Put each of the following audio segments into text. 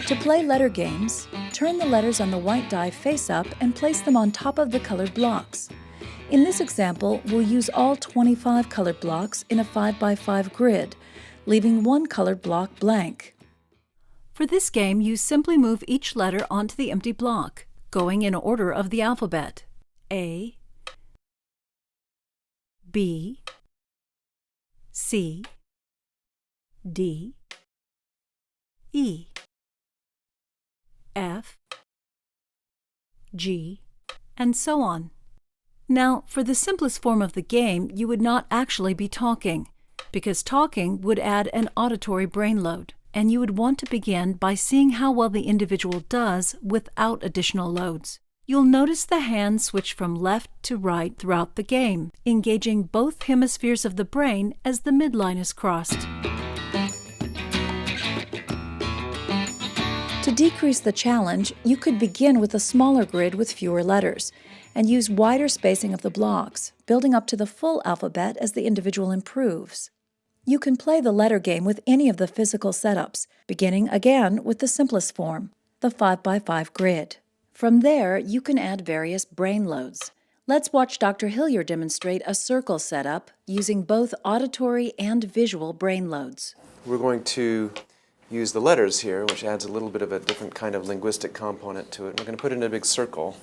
To play letter games, turn the letters on the white die face up and place them on top of the colored blocks. In this example, we'll use all 25 colored blocks in a 5x5 grid, leaving one colored block blank. For this game, you simply move each letter onto the empty block, going in order of the alphabet: A, B, C, D, E, F, G, and so on. Now, for the simplest form of the game, you would not actually be talking, because talking would add an auditory brain load, and you would want to begin by seeing how well the individual does without additional loads. You'll notice the hands switch from left to right throughout the game, engaging both hemispheres of the brain as the midline is crossed. To decrease the challenge, you could begin with a smaller grid with fewer letters, and use wider spacing of the blocks, building up to the full alphabet as the individual improves. You can play the letter game with any of the physical setups, beginning again with the simplest form, the 5x5 grid. From there, you can add various brain loads. Let's watch Dr. Hillier demonstrate a circle setup using both auditory and visual brain loads. We're going to use the letters here, which adds a little bit of a different kind of linguistic component to it. We're going to put it in a big circle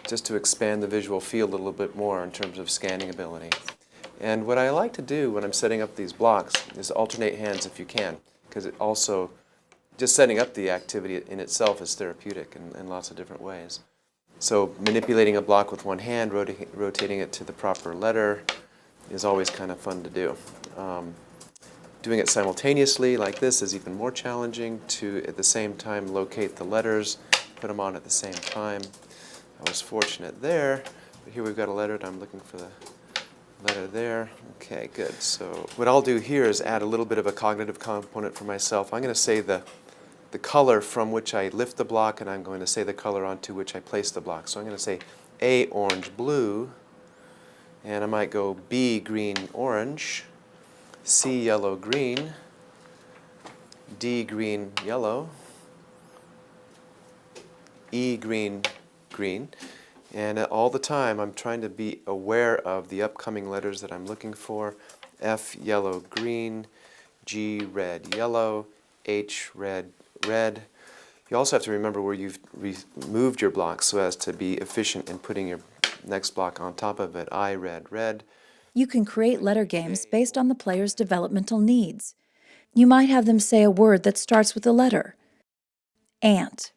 just to expand the visual field a little bit more in terms of scanning ability. And what I like to do when I'm setting up these blocks is alternate hands if you can, because it also, just setting up the activity in itself is therapeutic in lots of different ways. So manipulating a block with one hand, rotating it to the proper letter is always kind of fun to do. Doing it simultaneously like this is even more challenging to, at the same time, locate the letters, put them on at the same time. I was fortunate there, but here we've got a letter and I'm looking for the letter there. Okay, good. So what I'll do here is add a little bit of a cognitive component for myself. I'm going to say the color from which I lift the block, and I'm going to say the color onto which I place the block. So I'm going to say A, orange, blue, and I might go B, green, orange, C, yellow, green, D, green, yellow, E, green, green. And all the time I'm trying to be aware of the upcoming letters that I'm looking for. F, yellow, green, G, red, yellow, H, red, red. You also have to remember where you've moved your block so as to be efficient in putting your next block on top of it. I, red, red. You can create letter games based on the player's developmental needs. You might have them say a word that starts with a letter. Ant,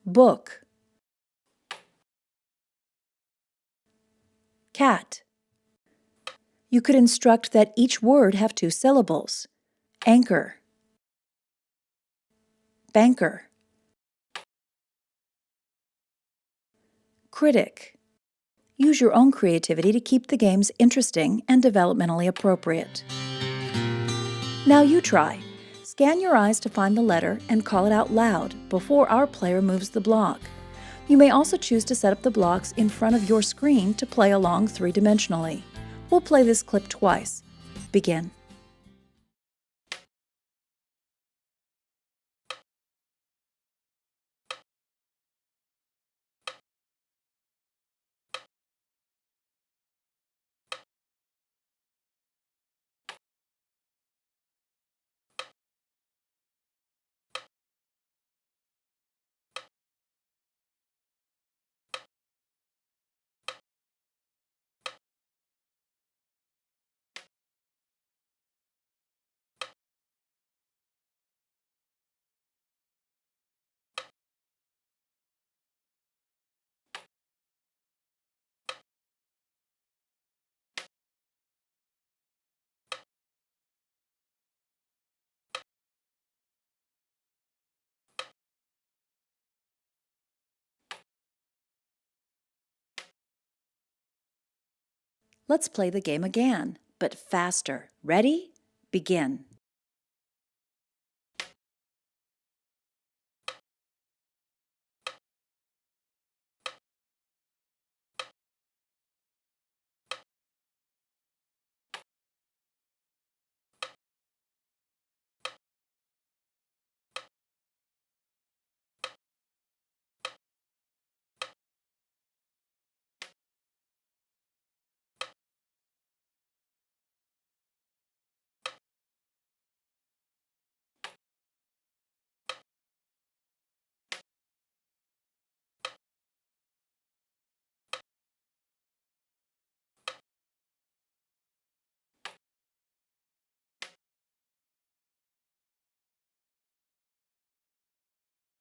book, cat. You could instruct that each word have 2 syllables. Anchor, banker, critic. Use your own creativity to keep the games interesting and developmentally appropriate. Now you try. Scan your eyes to find the letter and call it out loud before our player moves the block. You may also choose to set up the blocks in front of your screen to play along 3-dimensionally. We'll play this clip twice. Begin. Let's play the game again, but faster. Ready? Begin.